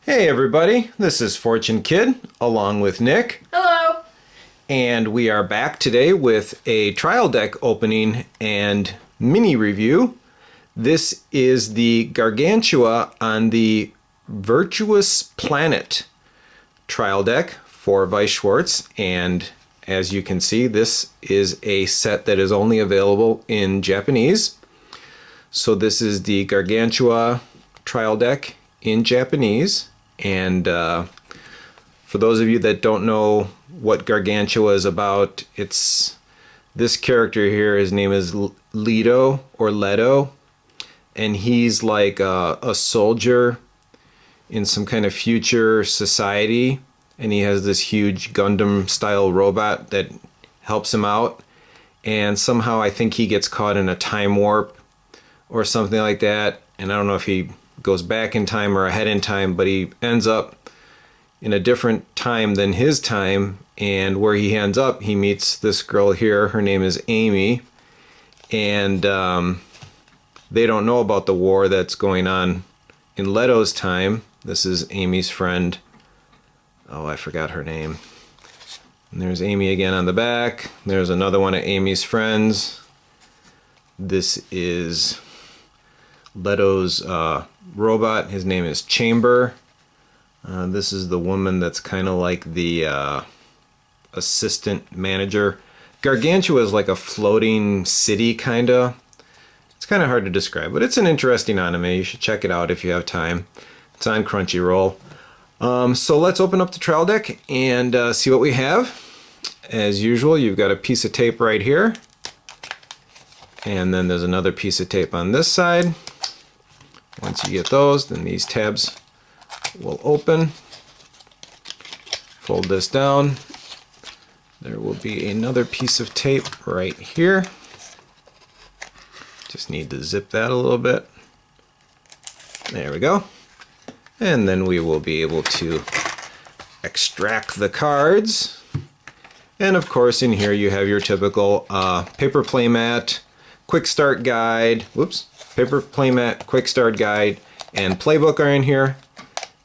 Hey everybody, this is Fortune Kid along with Nick. Hello. And we are back today with a trial deck opening and mini review. This is the Gargantia on the Virtuous Planet trial deck for Weiss Schwarz. And as you can see, this is a set that is only available in Japanese. So this is the Gargantia trial deck in Japanese. And for those of you that don't know what Gargantua is about, it's this character here. His name is Leto or Leto, and he's like a soldier in some kind of future society, and he has this huge Gundam style robot that helps him out, and somehow I think he gets caught in a time warp or something like that, and I don't know if he goes back in time or ahead in time, but he ends up in a different time than his time, and where he ends up, he meets this girl here. Her name is Amy, and they don't know about the war that's going on in Leto's time. This is Amy's friend. Oh, I forgot her name. And there's Amy again on the back. There's another one of Amy's friends. This is Leto's robot. His name is Chamber. This is the woman that's kind of like the assistant manager. Gargantua is like a floating city, kind of. It's kind of hard to describe, but it's an interesting anime. You should check it out if you have time. It's on Crunchyroll. So let's open up the trial deck and see what we have. As usual, you've got a piece of tape right here. And then there's another piece of tape on this side. Once you get those, then these tabs will open. Fold this down. There will be another piece of tape right here. Just need to zip that a little bit. There we go. And then we will be able to extract the cards. And of course in here you have your typical paper playmat, quick start guide, paper playmat, quick start guide, and playbook are in here.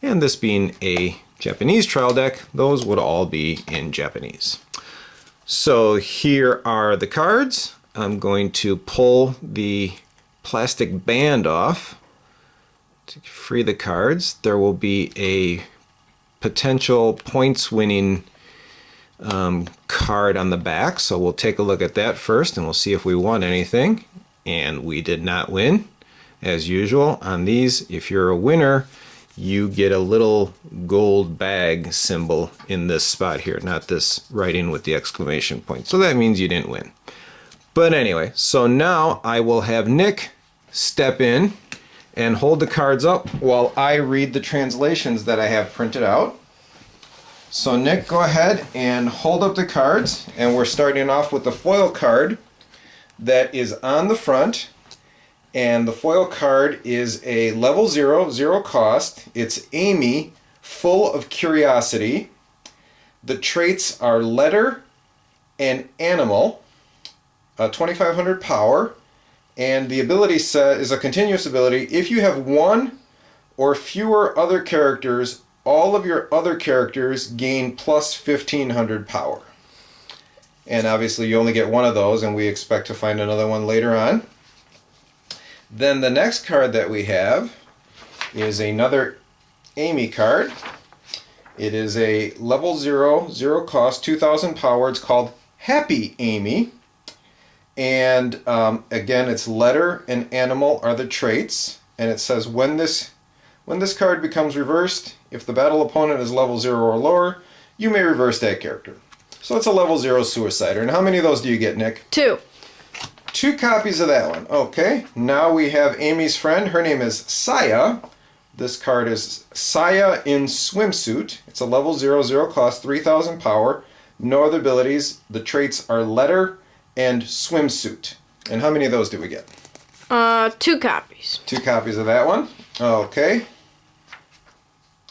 And this being a Japanese trial deck, those would all be in Japanese. So here are the cards. I'm going to pull the plastic band off to free the cards. There will be a potential points winning card on the back, so we'll take a look at that first and we'll see if we won anything. And we did not win. As usual on these, if you're a winner, you get a little gold bag symbol in this spot here, not this writing with the exclamation point. So that means you didn't win. But anyway, so now I will have Nick step in and hold the cards up while I read the translations that I have printed out. So Nick, go ahead and hold up the cards, and we're starting off with the foil card that is on the front. And the foil card is a level 0, 0 cost. It's Amy, full of curiosity. The traits are letter and animal, 2500 power. And the ability set is a continuous ability. If you have one or fewer other characters, all of your other characters gain plus 1500 power. And obviously you only get one of those, and we expect to find another one later on. Then the next card that we have is another Amy card. It is a level 0, 0 cost, 2000 power. It's called Happy Amy. And again, it's letter and animal are the traits. And it says when this card becomes reversed, if the battle opponent is level 0 or lower, you may reverse that character. So it's a level 0 suicider. And how many of those do you get, Nick? 2. 2 copies of that one. Okay, now we have Amy's friend. Her name is Saya. This card is Saya in Swimsuit. It's a level 0, 0 cost, 3000 power. No other abilities. The traits are letter and swimsuit. And how many of those do we get? 2 copies. 2 copies of that one. Okay.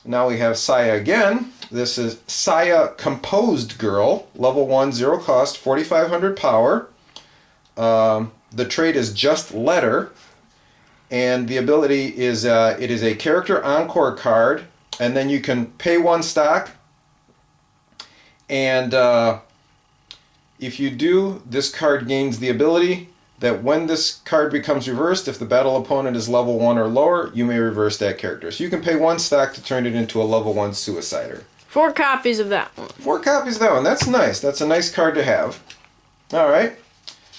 Now we have Saya again. This is Saya Composed Girl. Level 1, 0 cost, 4500 power. The trait is just letter, and the ability is it is a character encore card. and then you can pay 1 stock. And if you do, this card gains the ability that when this card becomes reversed, if the battle opponent is level 1 or lower, you may reverse that character. So you can pay 1 stock to turn it into a level 1 Suicider. 4 copies of that one. 4 copies of that one. That's nice. That's a nice card to have. All right.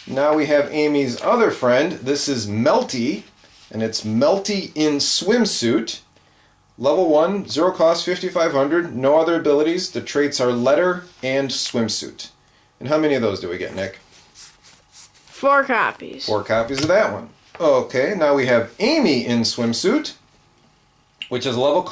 Now we have Amy's other friend. This is Melty, and it's Melty in Swimsuit. Level 1, 0 cost, 5,500. No other abilities. The traits are Letter and Swimsuit. And how many of those do we get, Nick? 4 copies. 4 copies of that one. Okay, now we have Amy in Swimsuit, which is level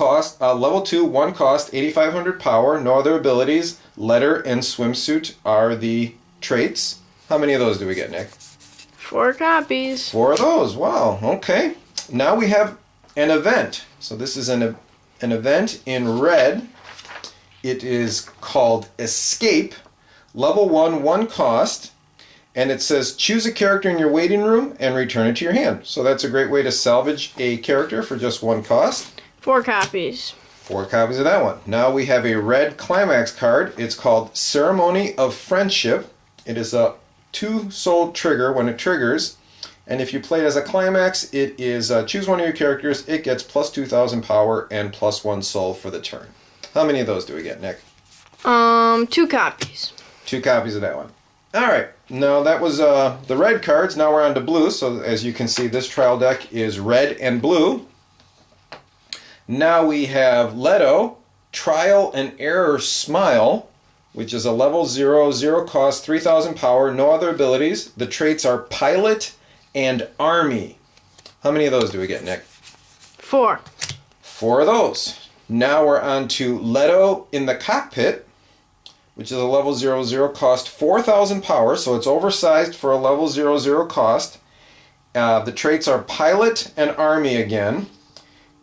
2, 1 cost, 8,500 power, no other abilities. Letter and Swimsuit are the traits. How many of those do we get, Nick? 4 copies. 4 of those. Wow, okay. Now we have an event. So this is an event in red. It is called Escape. Level 1, 1 cost. And it says choose a character in your waiting room and return it to your hand. So that's a great way to salvage a character for just 1 cost. 4 copies. 4 copies of that one. Now we have a red climax card. It's called Ceremony of Friendship. It is a 2-soul trigger when it triggers. And if you play it as a climax, it is choose one of your characters. It gets plus 2,000 power and plus 1 soul for the turn. How many of those do we get, Nick? 2 copies. 2 copies of that one. All right. Now that was the red cards. Now we're on to blue. So as you can see, this trial deck is red and blue. Now we have Leto, Trial and Error Smile, which is a level 0, 0 cost, 3,000 power, no other abilities. The traits are Pilot and Army. How many of those do we get, Nick? 4. 4 of those. Now we're on to Leto in the Cockpit, which is a level 0, 0 cost, 4,000 power, so it's oversized for a level 0, 0 cost. The traits are Pilot and Army again.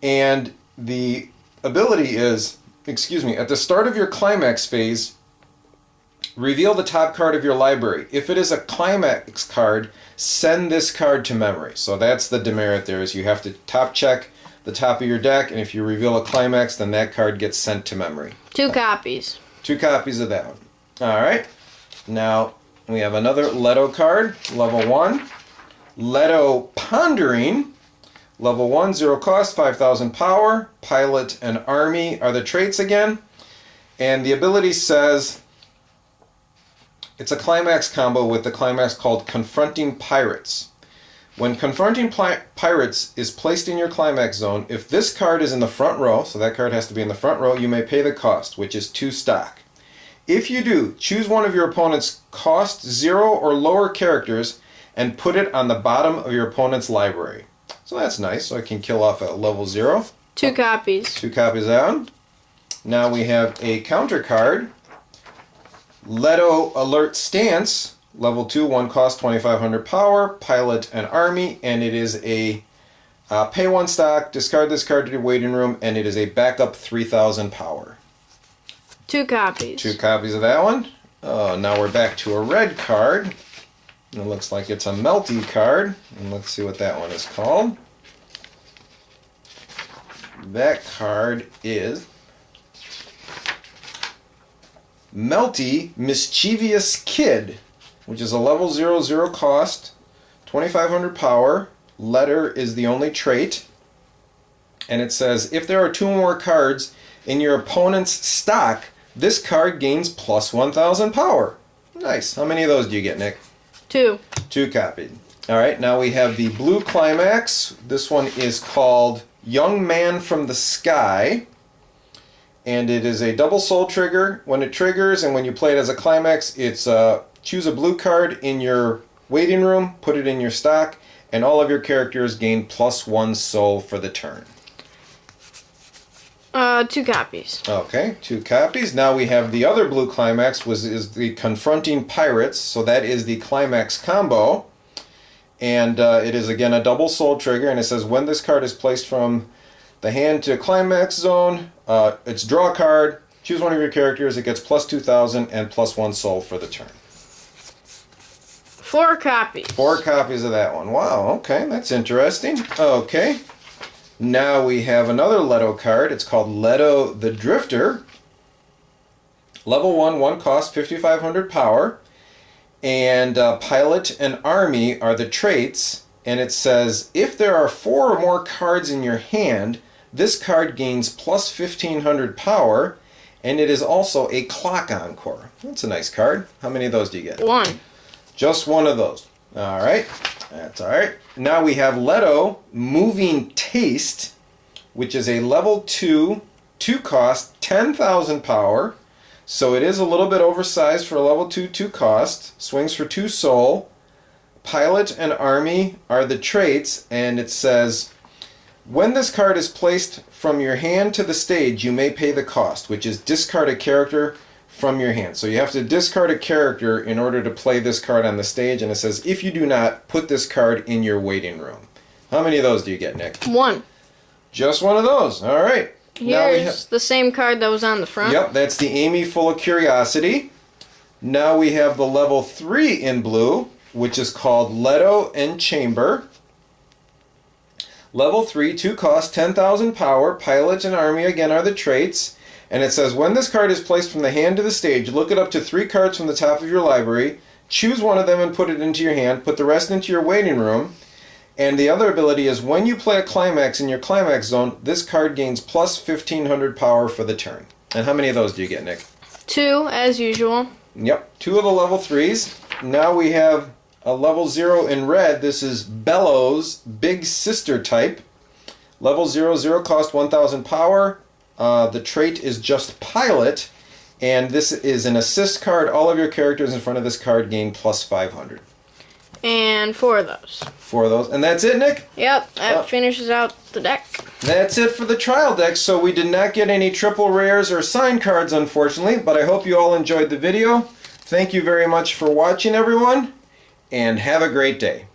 And the ability is, at the start of your climax phase, reveal the top card of your library. If it is a climax card, send this card to memory. So that's the demerit there, is you have to top check the top of your deck, and if you reveal a climax, then that card gets sent to memory. 2 copies. 2 copies of that one. All right. Now we have another Leto card, level 1. Leto Pondering, level 1, 0 cost, 5,000 power. Pilot and Army are the traits again. And the ability says it's a climax combo with the climax called Confronting Pirates. When Confronting Pirates is placed in your climax zone, if this card is in the front row, so that card has to be in the front row, you may pay the cost, which is 2 stock. If you do, choose one of your opponent's cost 0 or lower characters and put it on the bottom of your opponent's library. So that's nice, so I can kill off at level 0. 2 copies. 2 copies down. Now we have a counter card. Leto Alert Stance. Level 2, 1 cost, 2,500 power, Pilot and Army, and it is a pay 1 stock, discard this card to your waiting room, and it is a backup 3,000 power. 2 copies. 2 copies of that one. Now we're back to a red card. And it looks like it's a Melty card, and let's see what that one is called. That card is Melty Mischievous Kid, which is a level 0, 0 cost, 2,500 power. Letter is the only trait. And it says, if there are 2 more cards in your opponent's stock, this card gains plus 1,000 power. Nice. How many of those do you get, Nick? 2. 2 copied. All right, now we have the blue climax. This one is called Young Man from the Sky. And it is a double soul trigger. When it triggers and when you play it as a climax, it's choose a blue card in your waiting room, put it in your stock, and all of your characters gain plus 1 soul for the turn. 2 copies. Okay, 2 copies. Now we have the other blue climax, is the Confronting Pirates, so that is the climax combo. And it is again a double soul trigger, and it says when this card is placed from the hand to climax zone, it's draw a card, choose one of your characters, it gets plus 2,000 and plus 1 soul for the turn. 4 copies. 4 copies of that one. Wow, okay, that's interesting. Okay. Now we have another Leto card. It's called Leto the Drifter. Level 1, 1 cost, 5,500 power. And Pilot and Army are the traits. And it says, if there are 4 or more cards in your hand, this card gains plus 1,500 power. And it is also a Clock Encore. That's a nice card. How many of those do you get? 1. Just one of those. All right. That's all right. Now we have Leto Moving Taste, which is a level 2, 2 cost, 10,000 power. So it is a little bit oversized for a level 2, 2 cost. Swings for 2 soul. Pilot and Army are the traits, and it says, when this card is placed from your hand to the stage, you may pay the cost, which is discard a character from your hand. So you have to discard a character in order to play this card on the stage, and it says, if you do not, put this card in your waiting room. How many of those do you get, Nick? 1. Just one of those. All right. Here's the same card that was on the front. Yep, that's the Amy Full of Curiosity. Now we have the level 3 in blue, which is called Leto and Chamber. Level 3, 2 cost, 10,000 power. Pilot and Army again are the traits. And it says, when this card is placed from the hand to the stage, look it up to 3 cards from the top of your library. Choose one of them and put it into your hand. Put the rest into your waiting room. And the other ability is, when you play a climax in your climax zone, this card gains plus 1,500 power for the turn. And how many of those do you get, Nick? 2, as usual. Yep, 2 of the level 3s. Now we have a level 0 in red. This is Bellows, Big Sister type. Level 0, 0 cost 1,000 power. The trait is just Pilot. And this is an assist card. All of your characters in front of this card gain plus 500. And 4 of those. 4 of those. And that's it, Nick? Yep, that finishes out the deck. That's it for the trial deck. So we did not get any triple rares or sign cards, unfortunately. But I hope you all enjoyed the video. Thank you very much for watching, everyone. And have a great day.